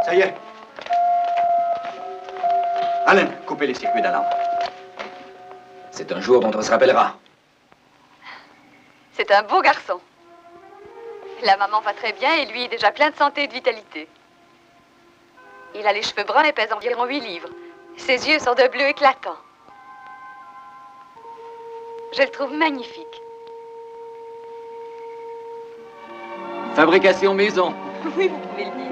Ça y est. Alain, coupez les circuits d'alarme. C'est un jour dont on se rappellera. C'est un beau garçon. La maman va très bien et lui est déjà plein de santé et de vitalité. Il a les cheveux bruns et pèse environ 8 livres. Ses yeux sont de bleu éclatant. Je le trouve magnifique. Fabrication maison. Oui, vous pouvez le dire.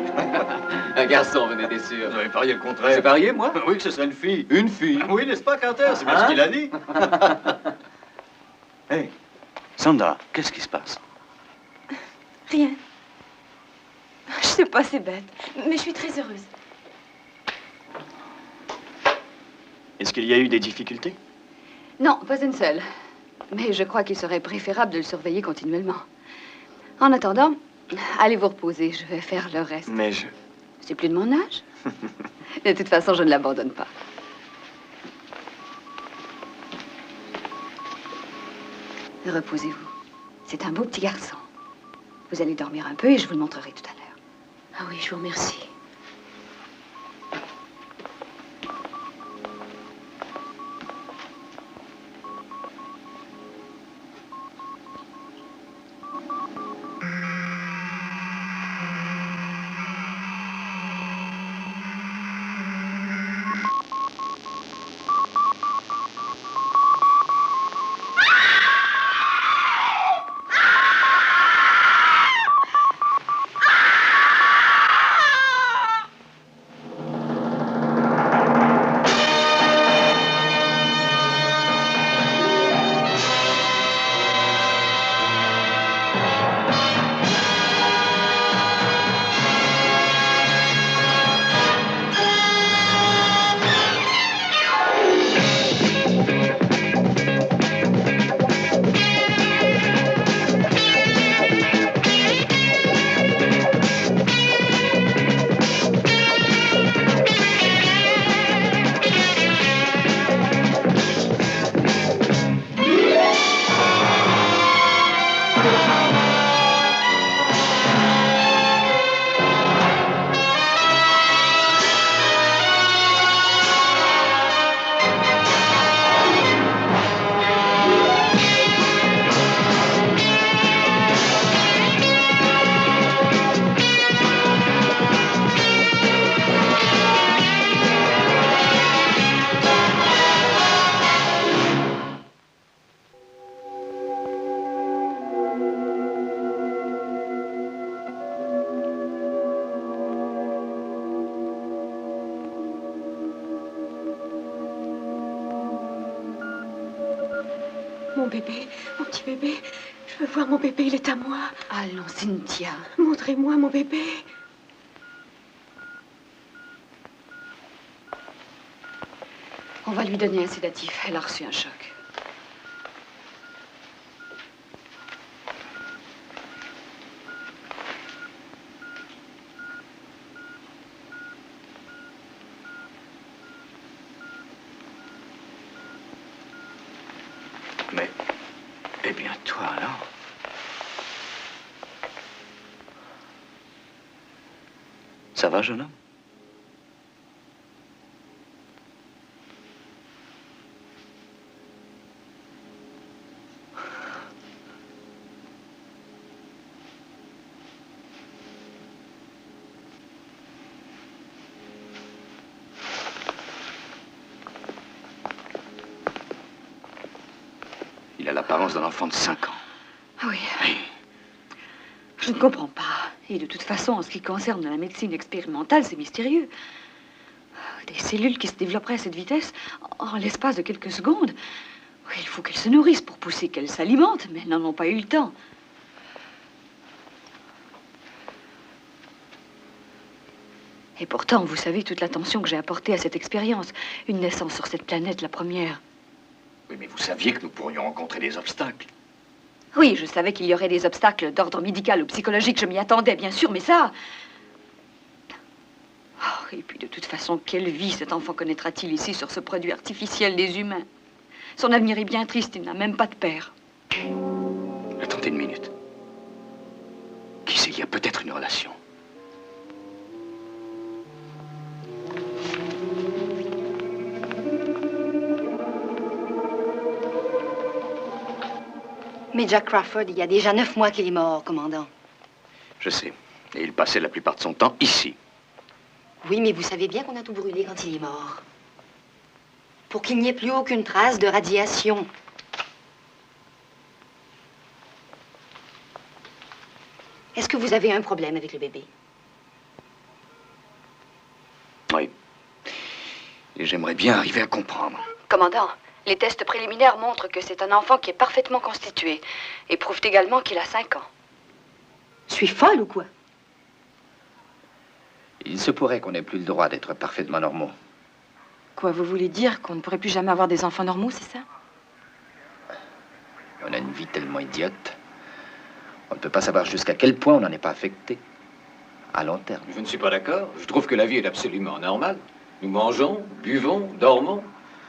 Un garçon, vous en êtes sûr. Vous avez parié le contraire. J'ai parié, moi? Oui, que ce serait une fille. Une fille? Oui, n'est-ce pas, Carter? C'est bien ce qu'il a dit. Hey, Sandra, qu'est-ce qui se passe? Rien. Je sais pas, c'est bête. Mais je suis très heureuse. Est-ce qu'il y a eu des difficultés? Non, pas une seule. Mais je crois qu'il serait préférable de le surveiller continuellement. En attendant, allez vous reposer. Je vais faire le reste. Mais je... C'est plus de mon âge. De toute façon, je ne l'abandonne pas. Reposez-vous. C'est un beau petit garçon. Vous allez dormir un peu et je vous le montrerai tout à l'heure. Ah oui, je vous remercie. Mon bébé, mon petit bébé. Je veux voir mon bébé, il est à moi. Allons, Cynthia. Montrez-moi mon bébé. On va lui donner un sédatif. Elle a reçu un choc. Mais... Eh bien, toi, alors? Ça va, jeune homme? Il a l'apparence d'un enfant de 5 ans. Ah oui. Oui. Je ne comprends pas. Et de toute façon, en ce qui concerne la médecine expérimentale, c'est mystérieux. Des cellules qui se développeraient à cette vitesse en l'espace de quelques secondes. Oui, il faut qu'elles se nourrissent pour pousser, qu'elles s'alimentent, mais elles n'en ont pas eu le temps. Et pourtant, vous savez toute l'attention que j'ai apportée à cette expérience. Une naissance sur cette planète, la première. Oui, mais vous saviez que nous pourrions rencontrer des obstacles. Oui, je savais qu'il y aurait des obstacles d'ordre médical ou psychologique. Je m'y attendais, bien sûr, mais ça... Oh, et puis, de toute façon, quelle vie cet enfant connaîtra-t-il ici sur ce produit artificiel des humains? Son avenir est bien triste, il n'a même pas de père. Attendez une minute. Qui sait, il y a peut-être une relation. Mais Jack Crawford, il y a déjà 9 mois qu'il est mort, commandant. Je sais. Et il passait la plupart de son temps ici. Oui, mais vous savez bien qu'on a tout brûlé quand il est mort. Pour qu'il n'y ait plus aucune trace de radiation. Est-ce que vous avez un problème avec le bébé? Oui. Et j'aimerais bien arriver à comprendre. Commandant, les tests préliminaires montrent que c'est un enfant qui est parfaitement constitué et prouvent également qu'il a 5 ans. Je suis folle ou quoi? Il se pourrait qu'on n'ait plus le droit d'être parfaitement normaux. Quoi, vous voulez dire qu'on ne pourrait plus jamais avoir des enfants normaux, c'est ça? On a une vie tellement idiote. On ne peut pas savoir jusqu'à quel point on n'en est pas affecté. À long terme. Je ne suis pas d'accord. Je trouve que la vie est absolument normale. Nous mangeons, buvons, dormons.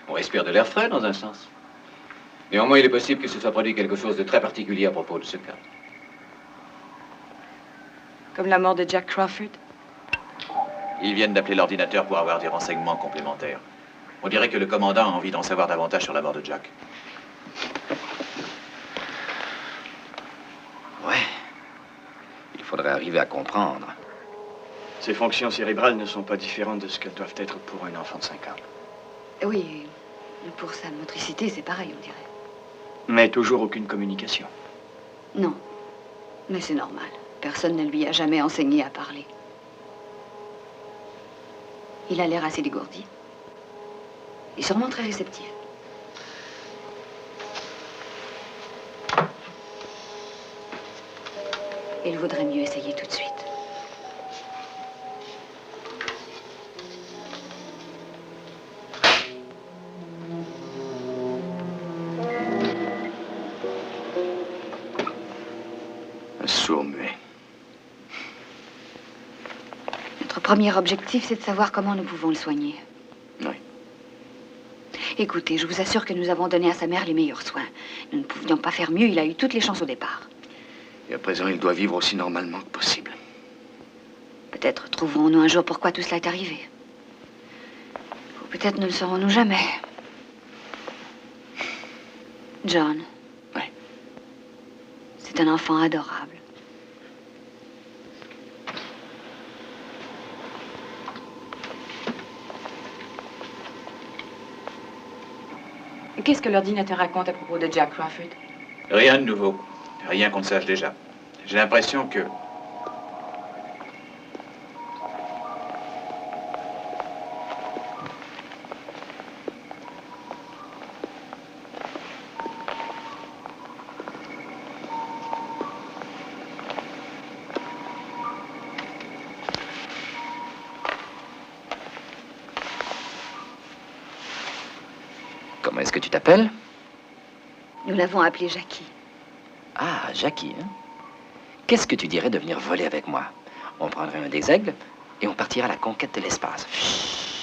On respire de l'air frais, dans un sens. Néanmoins, il est possible que se soit produit quelque chose de très particulier à propos de ce cas. Comme la mort de Jack Crawford? Ils viennent d'appeler l'ordinateur pour avoir des renseignements complémentaires. On dirait que le commandant a envie d'en savoir davantage sur la mort de Jack. Ouais. Il faudrait arriver à comprendre. Ses fonctions cérébrales ne sont pas différentes de ce qu'elles doivent être pour un enfant de 5 ans. Oui, pour sa motricité, c'est pareil, on dirait. Mais toujours aucune communication. Non, mais c'est normal. Personne ne lui a jamais enseigné à parler. Il a l'air assez dégourdi. Et sûrement très réceptif. Il vaudrait mieux essayer tout de suite. Un sourd-muet. Notre premier objectif, c'est de savoir comment nous pouvons le soigner. Oui. Écoutez, je vous assure que nous avons donné à sa mère les meilleurs soins. Nous ne pouvions pas faire mieux, il a eu toutes les chances au départ. Et à présent, il doit vivre aussi normalement que possible. Peut-être trouverons-nous un jour pourquoi tout cela est arrivé. Ou peut-être ne le saurons-nous jamais. John. Oui. C'est un enfant adorable. Qu'est-ce que l'ordinateur raconte à propos de Jack Crawford? Rien de nouveau. Rien qu'on ne sache déjà. J'ai l'impression que... Comment est-ce que tu t'appelles? Nous l'avons appelé Jackie. Ah, Jackie, hein? Qu'est-ce que tu dirais de venir voler avec moi? On prendrait un des aigles et on partirait à la conquête de l'espace.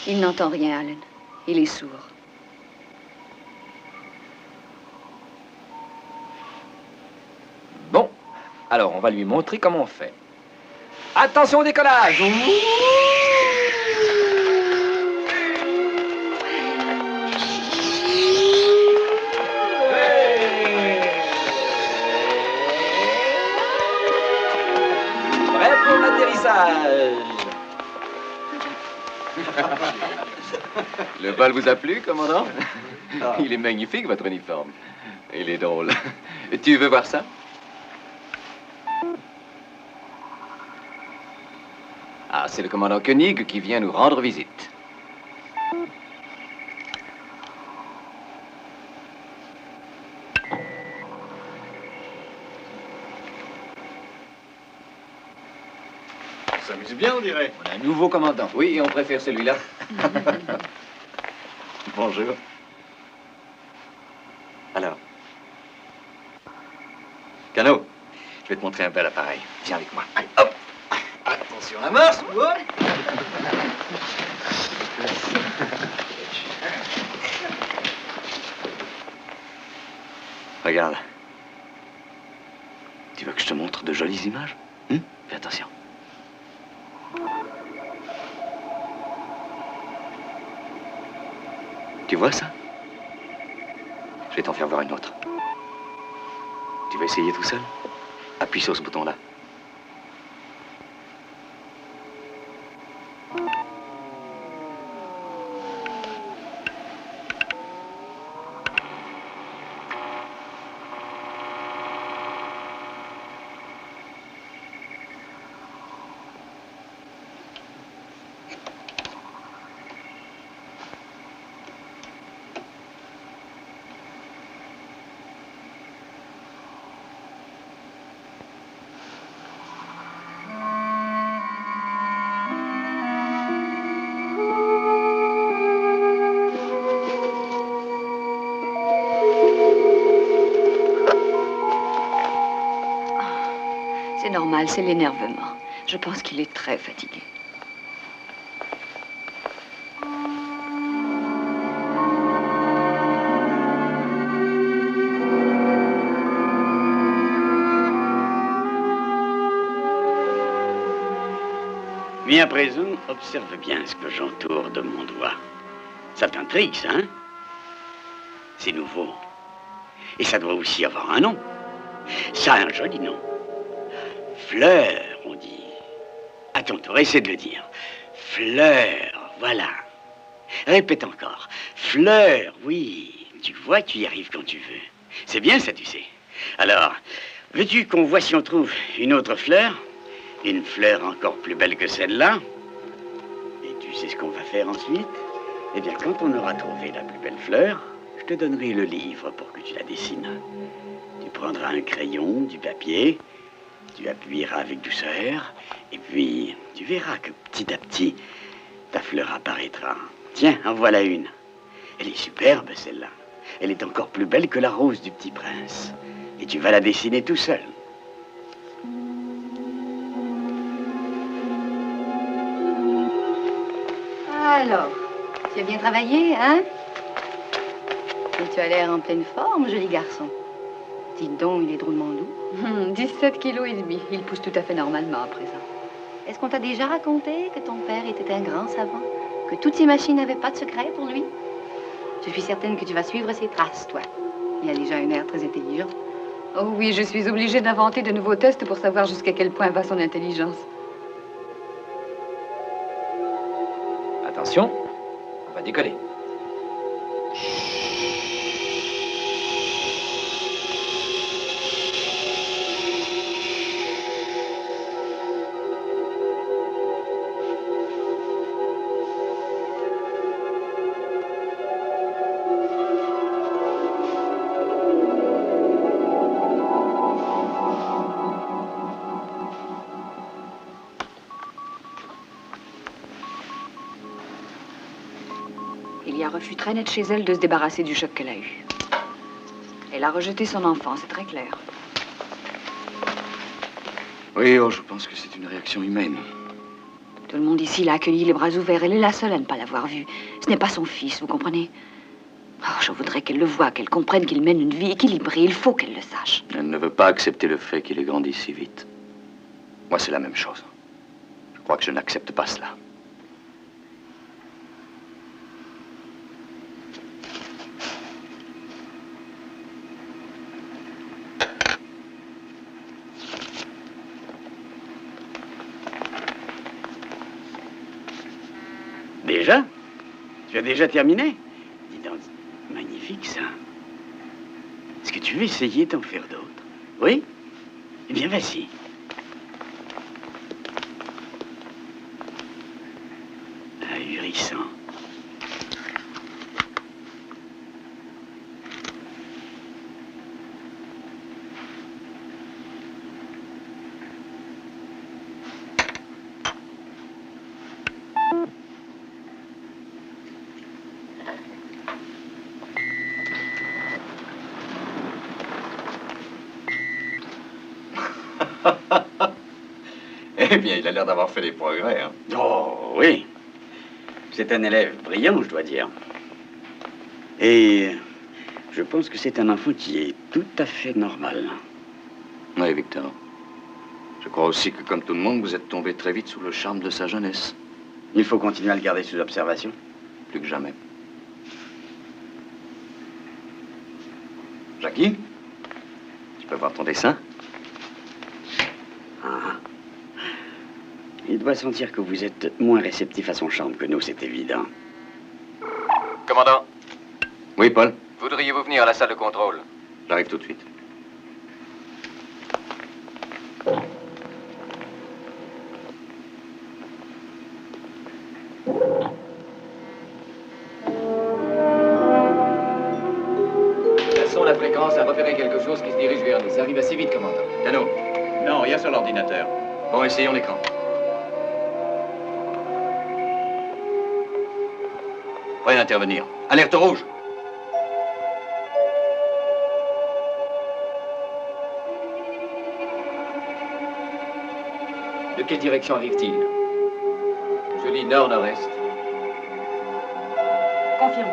Il n'entend rien, Alan. Il est sourd. Bon, alors on va lui montrer comment on fait. Attention au décollage! Prêt pour l'atterrissage! Le vol vous a plu, commandant? Il est magnifique, votre uniforme. Il est drôle. Tu veux voir ça? Ah, c'est le commandant Koenig qui vient nous rendre visite. Ça s'amuse bien, on dirait. On a un nouveau commandant. Oui, et on préfère celui-là. Bonjour. Alors. Cano, je vais te montrer un bel appareil. Viens avec moi. Allez, hop! Attention à la marche, ouais. Regarde. Tu veux que je te montre de jolies images? Fais attention. Tu vois ça? Je vais t'en faire voir une autre. Tu vas essayer tout seul? Appuie sur ce bouton-là. C'est normal, c'est l'énervement. Je pense qu'il est très fatigué. Mais à présent, observe bien ce que j'entoure de mon doigt. Ça t'intrigue, ça, hein? C'est nouveau. Et ça doit aussi avoir un nom. Ça a un joli nom. Fleur, on dit. Attends, essaie de le dire. Fleur, voilà. Répète encore. Fleur, oui. Tu vois, tu y arrives quand tu veux. C'est bien ça, tu sais. Alors, veux-tu qu'on voit si on trouve une autre fleur? Une fleur encore plus belle que celle-là? Et tu sais ce qu'on va faire ensuite? Eh bien, quand on aura trouvé la plus belle fleur, je te donnerai le livre pour que tu la dessines. Tu prendras un crayon, du papier, tu appuieras avec douceur, et puis tu verras que petit à petit, ta fleur apparaîtra. Tiens, en voilà une. Elle est superbe, celle-là. Elle est encore plus belle que la rose du petit prince. Et tu vas la dessiner tout seul. Alors, tu as bien travaillé, hein? Et tu as l'air en pleine forme, joli garçon. Dites donc, il est drôlement doux. 17 kilos et demi. Il pousse tout à fait normalement à présent. Est-ce qu'on t'a déjà raconté que ton père était un grand savant? Que toutes ces machines n'avaient pas de secret pour lui? Je suis certaine que tu vas suivre ses traces, toi. Il a déjà un air très intelligent. Oh oui, je suis obligée d'inventer de nouveaux tests pour savoir jusqu'à quel point va son intelligence. Attention, on va décoller. Il y a refus très net chez elle de se débarrasser du choc qu'elle a eu. Elle a rejeté son enfant, c'est très clair. Oui, oh, je pense que c'est une réaction humaine. Tout le monde ici l'a accueilli les bras ouverts. Elle est la seule à ne pas l'avoir vu. Ce n'est pas son fils, vous comprenez? Oh, je voudrais qu'elle le voie, qu'elle comprenne qu'il mène une vie équilibrée. Il faut qu'elle le sache. Elle ne veut pas accepter le fait qu'il ait grandi si vite. Moi, c'est la même chose. Je crois que je n'accepte pas cela. Déjà? Tu as déjà terminé? Dis donc, magnifique ça. Est-ce que tu veux essayer d'en faire d'autres? Oui? Eh bien, vas-y. Ahurissant. Eh bien, il a l'air d'avoir fait des progrès, hein. Oh, oui. C'est un élève brillant, je dois dire. Et je pense que c'est un enfant qui est tout à fait normal. Oui, Victor. Je crois aussi que, comme tout le monde, vous êtes tombé très vite sous le charme de sa jeunesse. Il faut continuer à le garder sous observation. Plus que jamais. Jackie, tu peux voir ton dessin? Ah. Il doit sentir que vous êtes moins réceptif à son charme que nous, c'est évident. Commandant, Oui, Paul? voudriez-vous venir à la salle de contrôle? J'arrive tout de suite. Passons la fréquence à repérer quelque chose qui se dirige vers nous. Ça arrive assez vite, commandant. Cano. Non, rien sur l'ordinateur. Bon, essayons l'écran. Prêt à intervenir. Alerte rouge. De quelle direction arrive-t-il? Je lis nord-nord-est. Confirmé.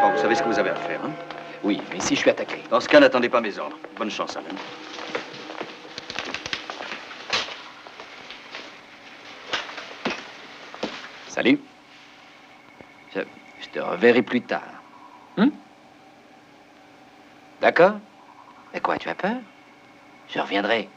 Bon, vous savez ce que vous avez à faire, hein? Oui, mais si je suis attaqué. Dans ce cas, n'attendez pas mes ordres. Bonne chance, Alan. Salut. Je te reverrai plus tard. D'accord? Mais quoi, tu as peur? Je reviendrai.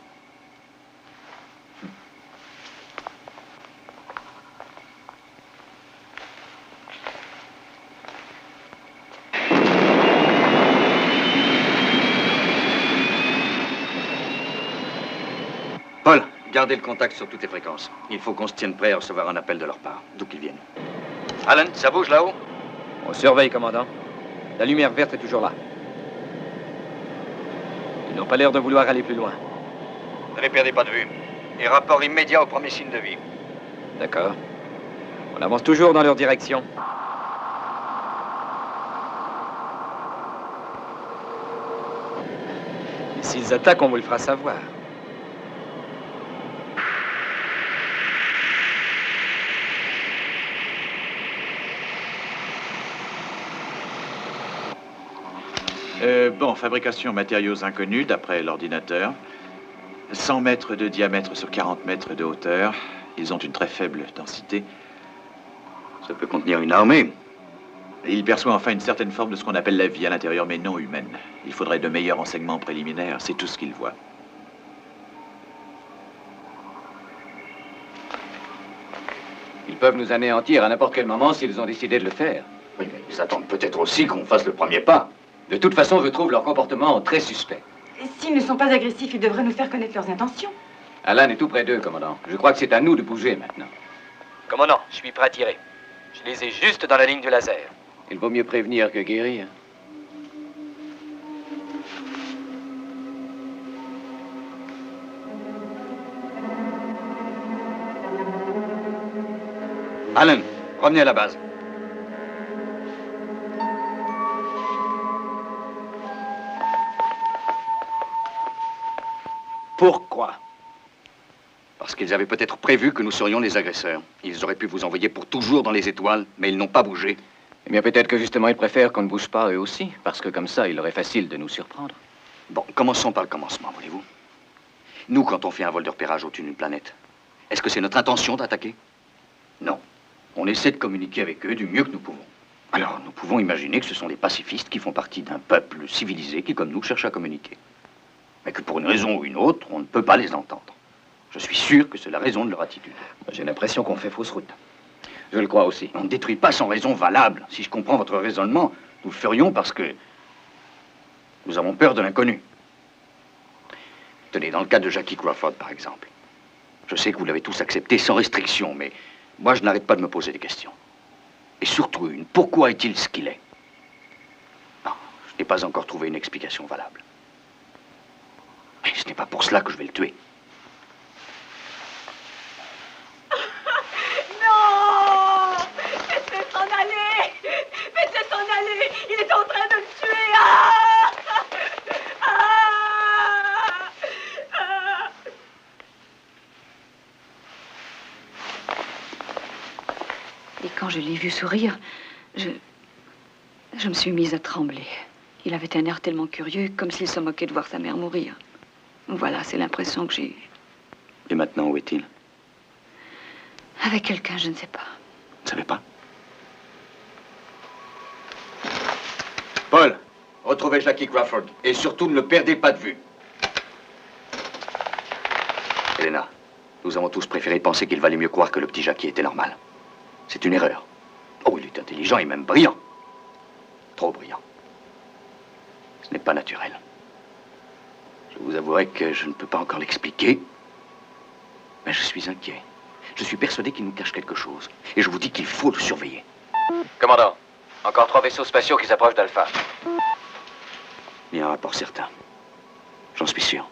Paul, gardez le contact sur toutes les fréquences. Il faut qu'on se tienne prêt à recevoir un appel de leur part, d'où qu'ils viennent. Alan, ça bouge là-haut? On surveille, commandant. La lumière verte est toujours là. Ils n'ont pas l'air de vouloir aller plus loin. Ne les perdez pas de vue. Et rapport immédiat au premier signe de vie. D'accord. On avance toujours dans leur direction. Et s'ils attaquent, on vous le fera savoir. Bon, fabrication matériaux inconnus, d'après l'ordinateur. 100 mètres de diamètre sur 40 mètres de hauteur. Ils ont une très faible densité. Ça peut contenir une armée. Et il perçoit enfin une certaine forme de ce qu'on appelle la vie à l'intérieur, mais non humaine. Il faudrait de meilleurs renseignements préliminaires, c'est tout ce qu'il voit. Ils peuvent nous anéantir à n'importe quel moment s'ils ont décidé de le faire. Oui, mais ils attendent peut-être aussi qu'on fasse le premier pas. De toute façon, je trouve leur comportement très suspect. S'ils ne sont pas agressifs, ils devraient nous faire connaître leurs intentions. Alan est tout près d'eux, commandant. Je crois que c'est à nous de bouger maintenant. Commandant, je suis prêt à tirer. Je les ai juste dans la ligne du laser. Il vaut mieux prévenir que guérir. Alan, revenez à la base. Pourquoi? Parce qu'ils avaient peut-être prévu que nous serions les agresseurs. Ils auraient pu vous envoyer pour toujours dans les étoiles, mais ils n'ont pas bougé. Eh bien, peut-être que justement, ils préfèrent qu'on ne bouge pas eux aussi, parce que comme ça, il leur est facile de nous surprendre. Bon, commençons par le commencement, voulez-vous? Nous, quand on fait un vol de repérage au-dessus d'une planète, est-ce que c'est notre intention d'attaquer? Non. On essaie de communiquer avec eux du mieux que nous pouvons. Alors, nous pouvons imaginer que ce sont des pacifistes qui font partie d'un peuple civilisé qui, comme nous, cherche à communiquer. Mais que pour une raison ou une autre, on ne peut pas les entendre. Je suis sûr que c'est la raison de leur attitude. J'ai l'impression qu'on fait fausse route. Je le crois aussi. On ne détruit pas sans raison valable. Si je comprends votre raisonnement, nous le ferions parce que nous avons peur de l'inconnu. Tenez, dans le cas de Jackie Crawford, par exemple. Je sais que vous l'avez tous accepté sans restriction, mais Moi, je n'arrête pas de me poser des questions. Et surtout une, pourquoi est-il ce qu'il est? Non, je n'ai pas encore trouvé une explication valable. Mais ce n'est pas pour cela que je vais le tuer. Non! Faites-le s'en aller! Faites-le s'en aller! Il est en train de le tuer! Ah! Ah! Ah! Et quand je l'ai vu sourire, je me suis mise à trembler. Il avait un air tellement curieux, comme s'il se moquait de voir sa mère mourir. Voilà, c'est l'impression que j'ai eue. Et maintenant, où est-il? Avec quelqu'un, je ne sais pas. Vous ne savez pas? Paul, retrouvez Jackie Crawford. Et surtout, ne le perdez pas de vue. Elena, nous avons tous préféré penser qu'il valait mieux croire que le petit Jackie était normal. C'est une erreur. Oh, il est intelligent et même brillant. Trop brillant. Ce n'est pas naturel. Je vous avouerai que je ne peux pas encore l'expliquer, mais je suis inquiet. Je suis persuadé qu'il nous cache quelque chose. Et je vous dis qu'il faut le surveiller. Commandant, encore 3 vaisseaux spatiaux qui s'approchent d'Alpha. Il y a un rapport certain. J'en suis sûr.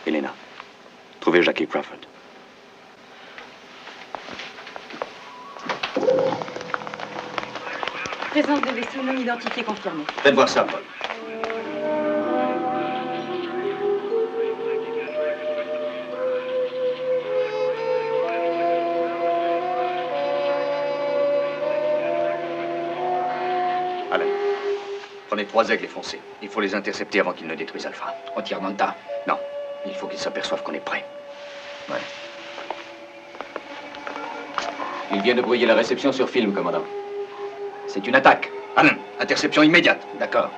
Elena, trouvez Jackie Crawford. Présence de vaisseaux non identifiés confirmée. Faites voir ça, Paul. Alan, prenez 3 aigles et foncez. Il faut les intercepter avant qu'ils ne détruisent Alpha. On tire dans le tas. Non, il faut qu'ils s'aperçoivent qu'on est prêt. Ouais. Il vient de brouiller la réception sur film, commandant. C'est une attaque. Alan, interception immédiate. D'accord.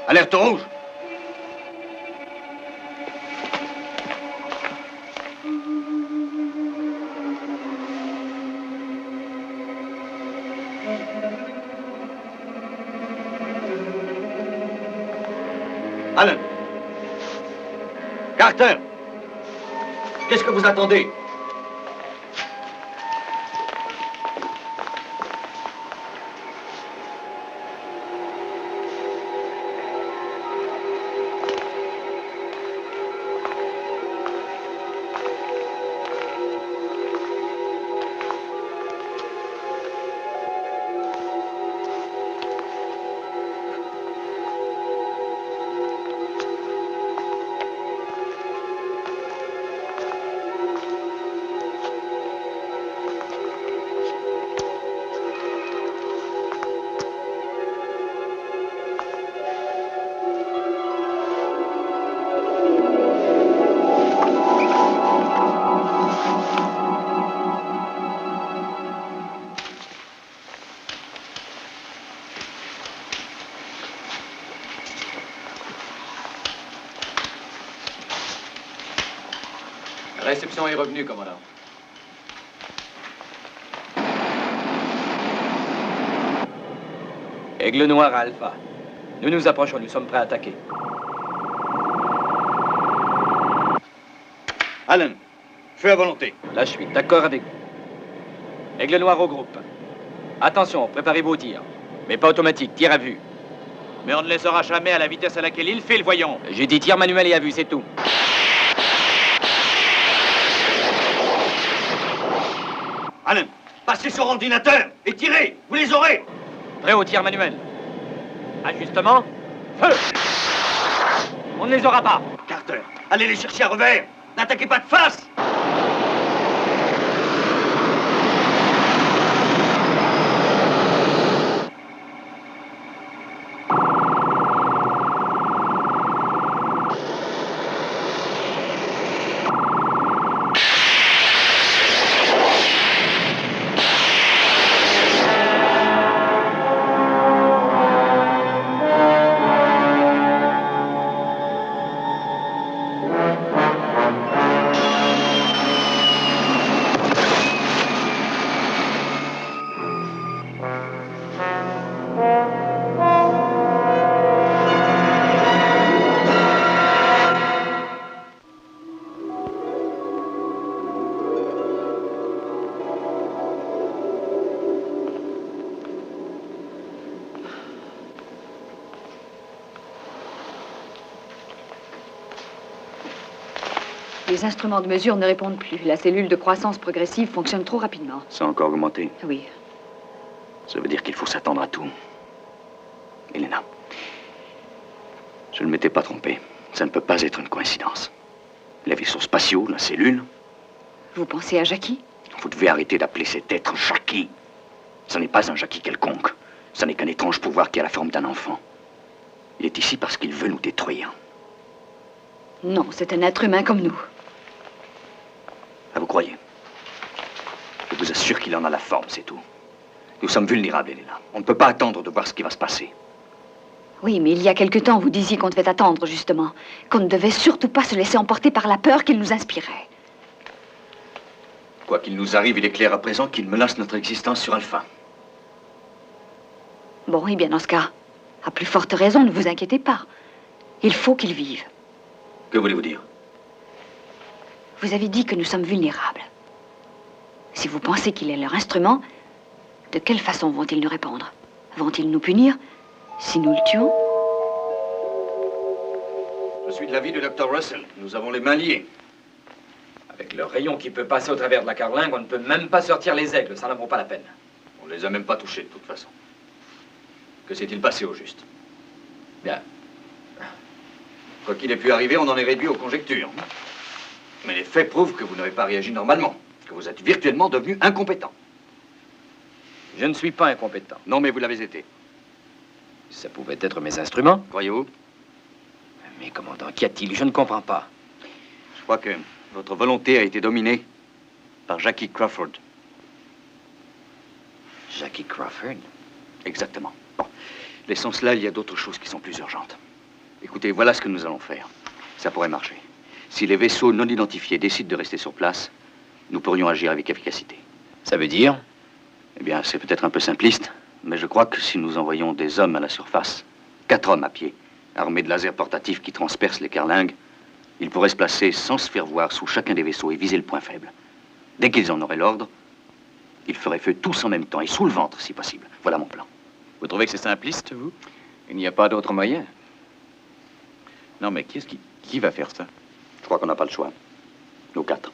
Alerte rouge. Alan. Carter. Qu'est-ce que vous attendez? La réception est revenue, commandant. Aigle noir à Alpha. Nous nous approchons, nous sommes prêts à attaquer. Alan, feu à volonté. Là, je suis d'accord avec vous. Aigle noir au groupe. Attention, préparez-vous au tir. Mais pas automatique, tir à vue. Mais on ne les aura jamais à la vitesse à laquelle il file, voyons. J'ai dit tir manuel et à vue, c'est tout. Alan, passez sur ordinateur et tirez. Vous les aurez. Prêt au tir manuel. Ajustement. Feu! On ne les aura pas. Carter, allez les chercher à revers. N'attaquez pas de face. Les instruments de mesure ne répondent plus. La cellule de croissance progressive fonctionne trop rapidement. Ça a encore augmenté. Oui. Ça veut dire qu'il faut s'attendre à tout. Elena, je ne m'étais pas trompé. Ça ne peut pas être une coïncidence. Les vaisseaux spatiaux, la cellule. Vous pensez à Jackie? Vous devez arrêter d'appeler cet être Jackie. Ce n'est pas un Jackie quelconque. Ce n'est qu'un étrange pouvoir qui a la forme d'un enfant. Il est ici parce qu'il veut nous détruire. Non, c'est un être humain comme nous. Ah, vous croyez? Je vous assure qu'il en a la forme, c'est tout. Nous sommes vulnérables, Elena. On ne peut pas attendre de voir ce qui va se passer. Oui, mais il y a quelque temps, vous disiez qu'on devait attendre, justement. Qu'on ne devait surtout pas se laisser emporter par la peur qu'il nous inspirait. Quoi qu'il nous arrive, il est clair à présent qu'il menace notre existence sur Alpha. Bon, eh bien, dans ce cas, à plus forte raison, ne vous inquiétez pas. Il faut qu'il vive. Que voulez-vous dire? Vous avez dit que nous sommes vulnérables. Si vous pensez qu'il est leur instrument, de quelle façon vont-ils nous répondre? Vont-ils nous punir si nous le tuons? Je suis de l'avis du Dr. Russell. Nous avons les mains liées. Avec le rayon qui peut passer au travers de la carlingue, on ne peut même pas sortir les aigles. Ça n'en vaut pas la peine. On ne les a même pas touchés, de toute façon. Que s'est-il passé au juste? Bien. Quoi qu'il ait pu arriver, on en est réduit aux conjectures. Mais les faits prouvent que vous n'avez pas réagi normalement, que vous êtes virtuellement devenu incompétent. Je ne suis pas incompétent. Non, mais vous l'avez été. Ça pouvait être mes instruments. Croyez-vous? Mais commandant, qu'y a-t-il? Je ne comprends pas. Je crois que votre volonté a été dominée par Jackie Crawford. Jackie Crawford? Exactement. Bon, laissons cela, il y a d'autres choses qui sont plus urgentes. Écoutez, voilà ce que nous allons faire. Ça pourrait marcher. Si les vaisseaux non identifiés décident de rester sur place, nous pourrions agir avec efficacité. Ça veut dire? Eh bien, c'est peut-être un peu simpliste, mais je crois que si nous envoyons des hommes à la surface, 4 hommes à pied, armés de lasers portatifs qui transpercent les carlingues, ils pourraient se placer sans se faire voir sous chacun des vaisseaux et viser le point faible. Dès qu'ils en auraient l'ordre, ils feraient feu tous en même temps et sous le ventre, si possible. Voilà mon plan. Vous trouvez que c'est simpliste, vous? Il n'y a pas d'autre moyen. Non, mais qui va faire ça? Je crois qu'on n'a pas le choix. Nous 4.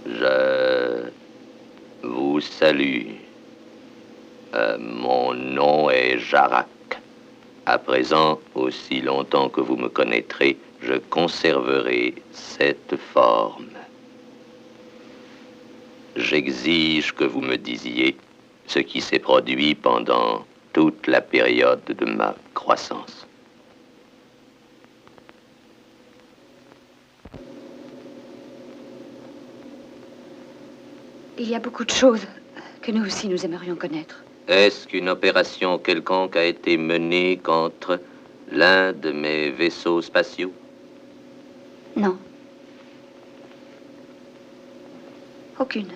Je vous salue. Mon nom est Jarak. À présent, aussi longtemps que vous me connaîtrez, je conserverai cette forme. J'exige que vous me disiez ce qui s'est produit pendant toute la période de ma croissance. Il y a beaucoup de choses que nous aussi nous aimerions connaître. Est-ce qu'une opération quelconque a été menée contre l'un de mes vaisseaux spatiaux? Non. Aucune.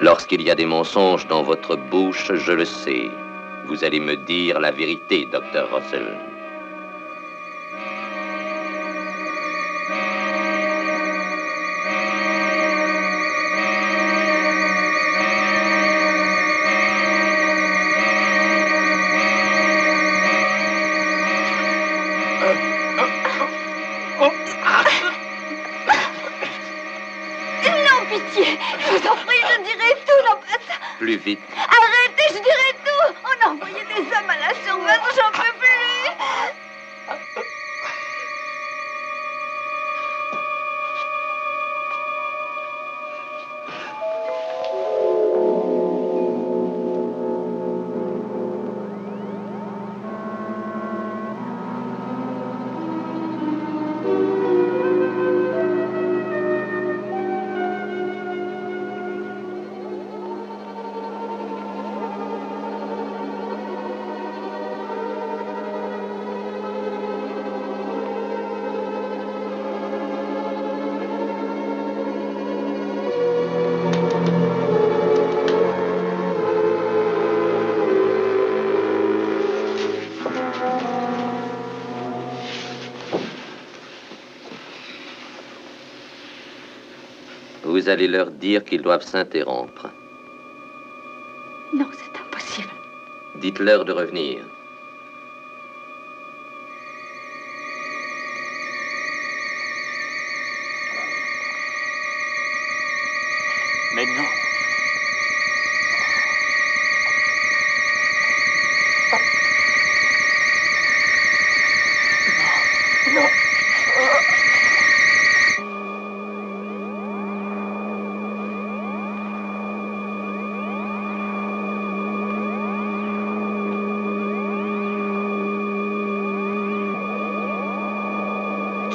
Lorsqu'il y a des mensonges dans votre bouche, je le sais. Vous allez me dire la vérité, Dr. Russell. Non, pitié. Je vous en prie, je dirai tout. Non, pas ça. Plus vite. Arrêtez, je dirai tout. On a envoyé des hommes à la surveillance, j'en peux plus. Vous allez leur dire qu'ils doivent s'interrompre. Non, c'est impossible. Dites-leur de revenir. Mais non. Non.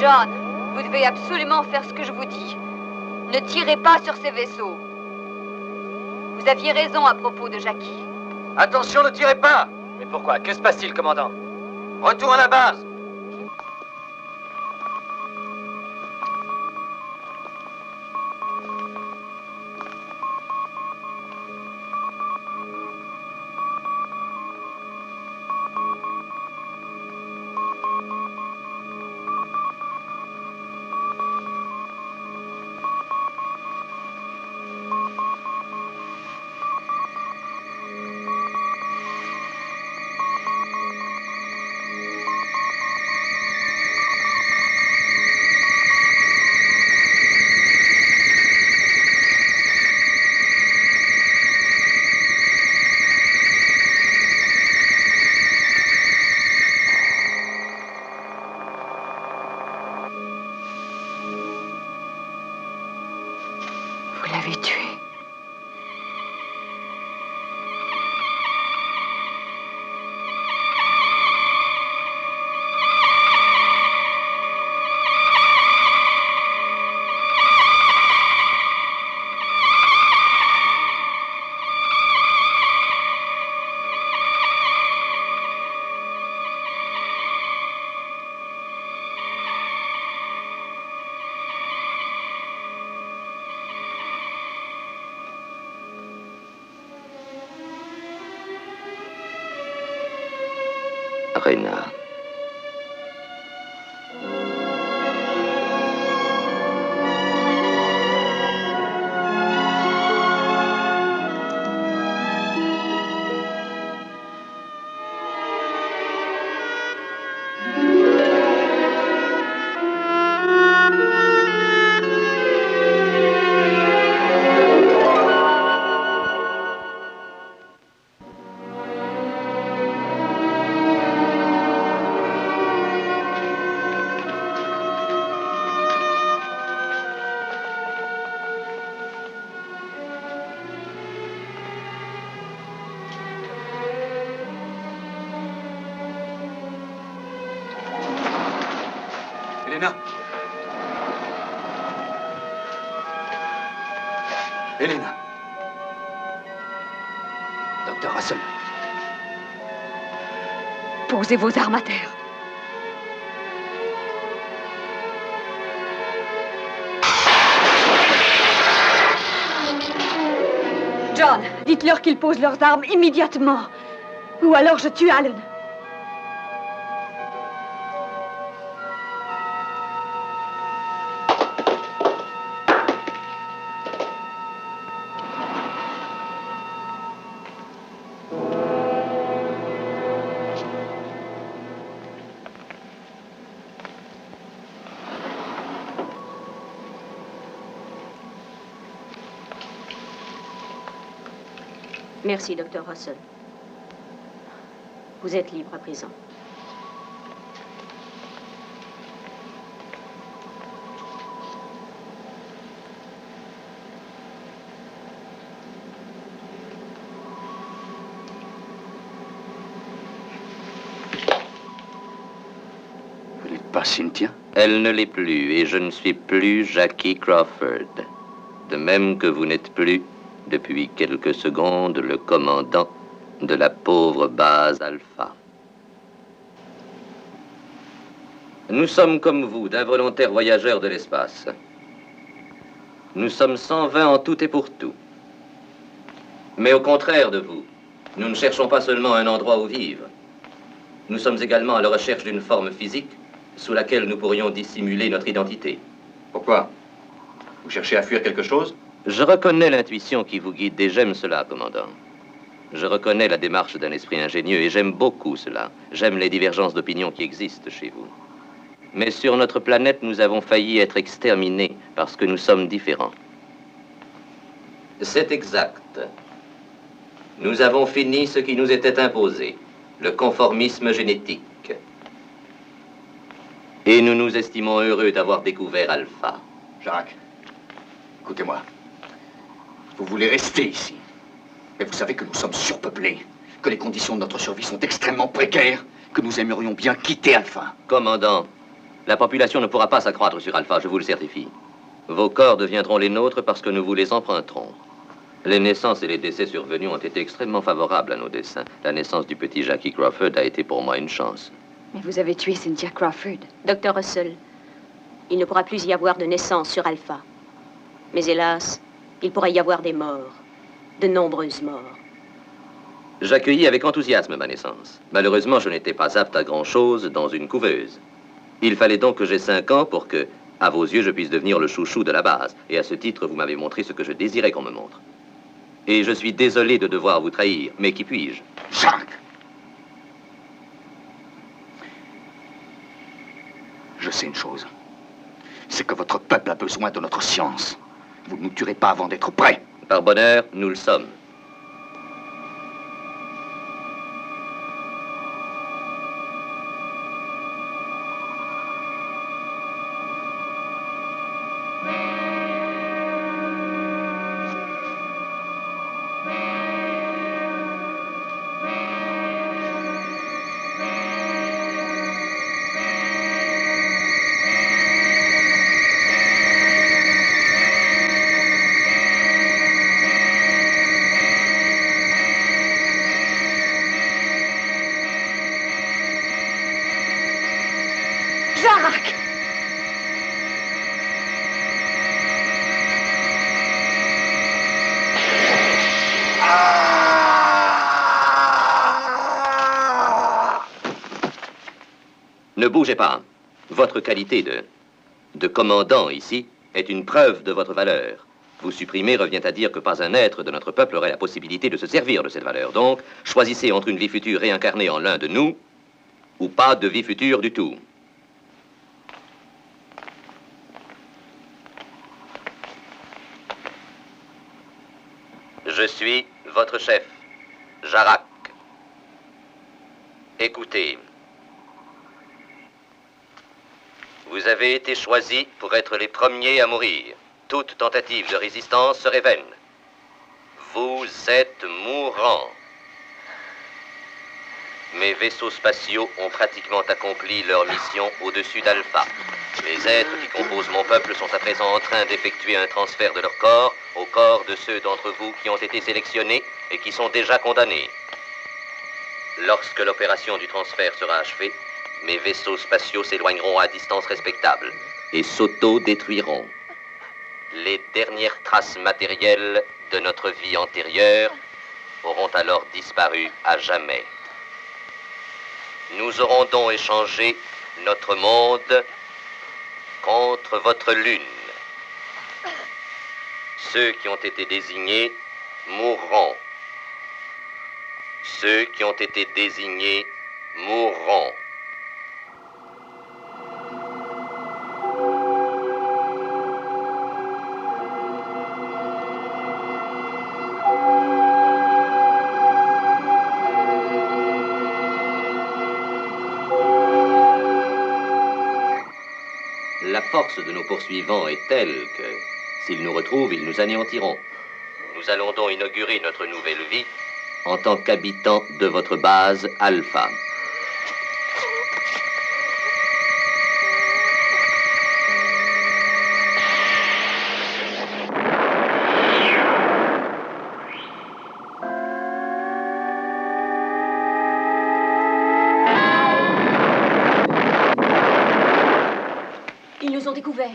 John, vous devez absolument faire ce que je vous dis. Ne tirez pas sur ces vaisseaux. Vous aviez raison à propos de Jackie. Attention, ne tirez pas! Mais pourquoi? Que se passe-t-il, commandant? Retour à la base! Vous l'avez tué. Rena. Elena. Elena. Docteur Russell. Posez vos armes à terre. John, dites-leur qu'ils posent leurs armes immédiatement. Ou alors je tue Allen. Merci, Dr. Russell. Vous êtes libre à présent. Vous n'êtes pas Cynthia? Elle ne l'est plus et je ne suis plus Jackie Crawford. De même que vous n'êtes plus, depuis quelques secondes, le commandant de la pauvre base Alpha. Nous sommes comme vous, d'involontaires voyageurs de l'espace. Nous sommes 120 en tout et pour tout. Mais au contraire de vous, nous ne cherchons pas seulement un endroit où vivre. Nous sommes également à la recherche d'une forme physique sous laquelle nous pourrions dissimuler notre identité. Pourquoi? Vous cherchez à fuir quelque chose? Je reconnais l'intuition qui vous guide et j'aime cela, commandant. Je reconnais la démarche d'un esprit ingénieux et j'aime beaucoup cela. J'aime les divergences d'opinion qui existent chez vous. Mais sur notre planète, nous avons failli être exterminés parce que nous sommes différents. C'est exact. Nous avons fini ce qui nous était imposé, le conformisme génétique. Et nous nous estimons heureux d'avoir découvert Alpha. Jacques, écoutez-moi. Vous voulez rester ici. Mais vous savez que nous sommes surpeuplés, que les conditions de notre survie sont extrêmement précaires, que nous aimerions bien quitter Alpha. Commandant, la population ne pourra pas s'accroître sur Alpha, je vous le certifie. Vos corps deviendront les nôtres parce que nous vous les emprunterons. Les naissances et les décès survenus ont été extrêmement favorables à nos desseins. La naissance du petit Jackie Crawford a été pour moi une chance. Mais vous avez tué Cynthia Crawford. Dr. Russell, il ne pourra plus y avoir de naissance sur Alpha. Mais hélas, il pourrait y avoir des morts. De nombreuses morts. J'accueillis avec enthousiasme ma naissance. Malheureusement, je n'étais pas apte à grand-chose dans une couveuse. Il fallait donc que j'aie 5 ans pour que, à vos yeux, je puisse devenir le chouchou de la base. Et à ce titre, vous m'avez montré ce que je désirais qu'on me montre. Et je suis désolé de devoir vous trahir, mais qui puis-je? Jacques! Je sais une chose. C'est que votre peuple a besoin de notre science. Vous ne nous tuerez pas avant d'être prêts. Par bonheur, nous le sommes. Ne bougez pas. Votre qualité de commandant ici est une preuve de votre valeur. Vous supprimer revient à dire que pas un être de notre peuple aurait la possibilité de se servir de cette valeur. Donc, choisissez entre une vie future réincarnée en l'un de nous ou pas de vie future du tout. Je suis votre chef, Jarak. Écoutez. Vous avez été choisis pour être les premiers à mourir. Toute tentative de résistance serait vaine. Vous êtes mourant. Mes vaisseaux spatiaux ont pratiquement accompli leur mission au-dessus d'Alpha. Les êtres qui composent mon peuple sont à présent en train d'effectuer un transfert de leur corps au corps de ceux d'entre vous qui ont été sélectionnés et qui sont déjà condamnés. Lorsque l'opération du transfert sera achevée, mes vaisseaux spatiaux s'éloigneront à distance respectable et s'auto-détruiront. Les dernières traces matérielles de notre vie antérieure auront alors disparu à jamais. Nous aurons donc échangé notre monde contre votre lune. Ceux qui ont été désignés mourront. Ceux qui ont été désignés mourront. La force de nos poursuivants est telle que, s'ils nous retrouvent, ils nous anéantiront. Nous allons donc inaugurer notre nouvelle vie en tant qu'habitants de votre base Alpha. Ils nous ont découverts.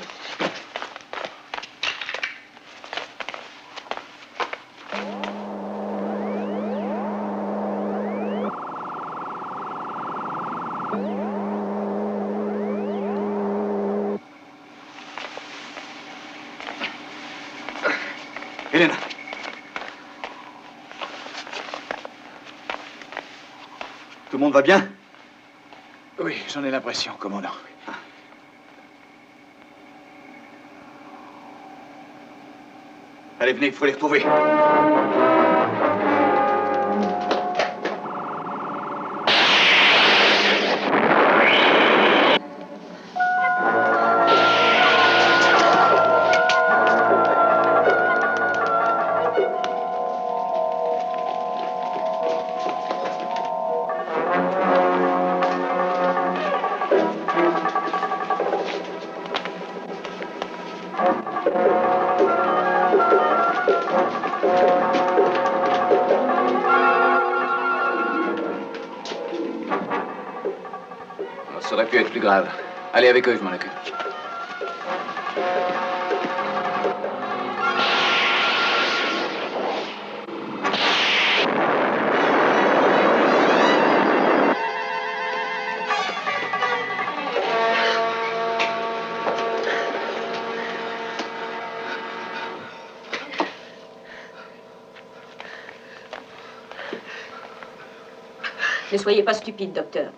Helena. Tout le monde va bien? Oui, j'en ai l'impression, commandant. Allez, venez, il faut les retrouver. Ça aurait pu être plus grave. Allez avec eux, je m'en occupe. Ne soyez pas stupide, docteur.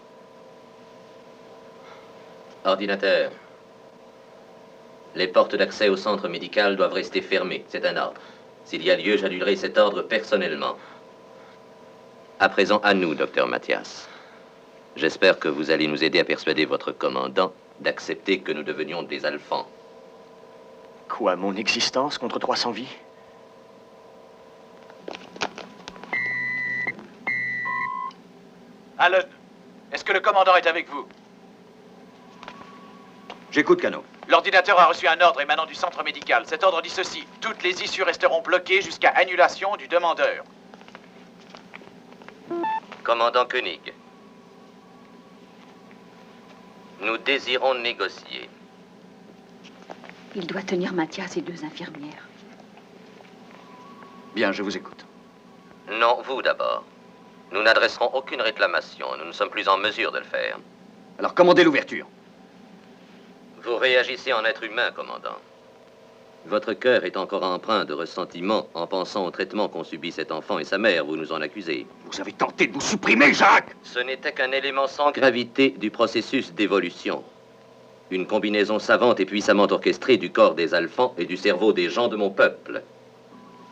Ordinateur. Les portes d'accès au centre médical doivent rester fermées. C'est un ordre. S'il y a lieu, j'annulerai cet ordre personnellement. À présent, à nous, docteur Mathias. J'espère que vous allez nous aider à persuader votre commandant d'accepter que nous devenions des alphans. Quoi, mon existence contre 300 vies? Allen, est-ce que le commandant est avec vous? J'écoute, Cano. L'ordinateur a reçu un ordre émanant du centre médical. Cet ordre dit ceci. Toutes les issues resteront bloquées jusqu'à annulation du demandeur. Commandant Koenig, nous désirons négocier. Il doit tenir Mathias et 2 infirmières. Bien, je vous écoute. Non, vous d'abord. Nous n'adresserons aucune réclamation. Nous ne sommes plus en mesure de le faire. Alors commandez l'ouverture. Vous réagissez en être humain, commandant. Votre cœur est encore empreint de ressentiment en pensant au traitement qu'ont subi cet enfant et sa mère. Vous nous en accusez. Vous avez tenté de vous supprimer, Jacques! Ce n'était qu'un élément sans gravité du processus d'évolution. Une combinaison savante et puissamment orchestrée du corps des alphans et du cerveau des gens de mon peuple.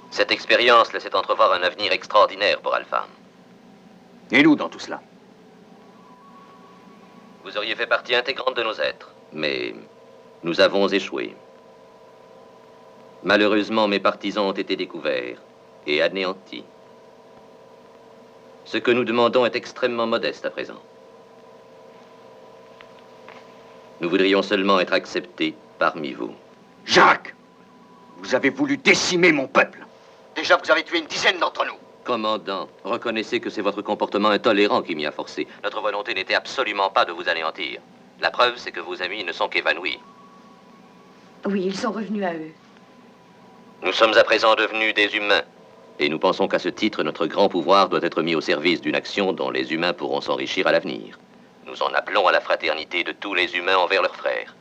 Cette expérience laissait entrevoir un avenir extraordinaire pour Alpha. Et nous, dans tout cela? Vous auriez fait partie intégrante de nos êtres, mais nous avons échoué. Malheureusement, mes partisans ont été découverts et anéantis. Ce que nous demandons est extrêmement modeste à présent. Nous voudrions seulement être acceptés parmi vous. Jacques, vous avez voulu décimer mon peuple. Déjà, vous avez tué une dizaine d'entre nous. Commandant, reconnaissez que c'est votre comportement intolérant qui m'y a forcé. Notre volonté n'était absolument pas de vous anéantir. La preuve, c'est que vos amis ne sont qu'évanouis. Oui, ils sont revenus à eux. Nous sommes à présent devenus des humains. Et nous pensons qu'à ce titre, notre grand pouvoir doit être mis au service d'une action dont les humains pourront s'enrichir à l'avenir. Nous en appelons à la fraternité de tous les humains envers leurs frères.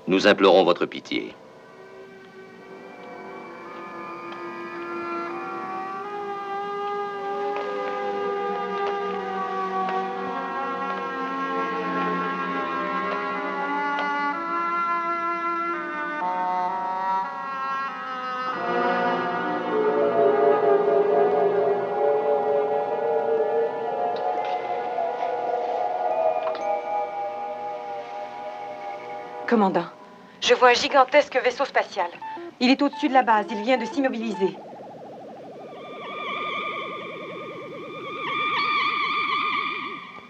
Nous implorons votre pitié. Commandant, je vois un gigantesque vaisseau spatial. Il est au-dessus de la base. Il vient de s'immobiliser.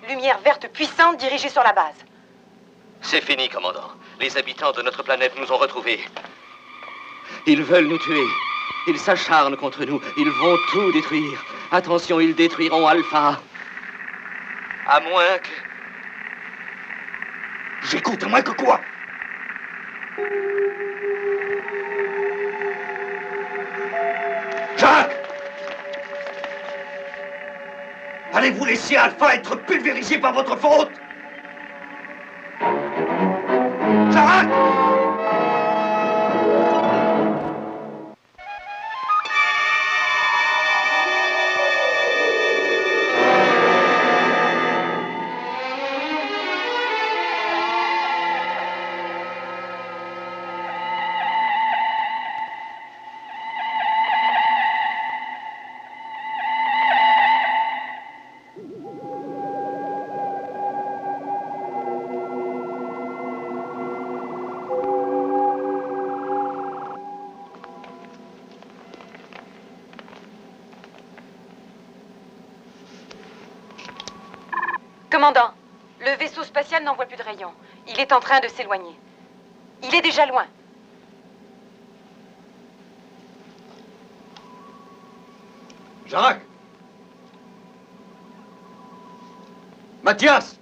Lumière verte puissante dirigée sur la base. C'est fini, commandant. Les habitants de notre planète nous ont retrouvés. Ils veulent nous tuer. Ils s'acharnent contre nous. Ils vont tout détruire. Attention, ils détruiront Alpha. À moins que... J'écoute, à moins que quoi? Jacques! Allez-vous laisser Alpha être pulvérisé par votre faute? Jacques! Commandant, le vaisseau spatial n'envoie plus de rayons. Il est en train de s'éloigner. Il est déjà loin. Jacques! Mathias!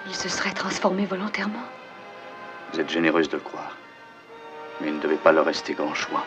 Il se serait transformé volontairement. Vous êtes généreuse de le croire. Mais il ne devait pas leur rester grand choix.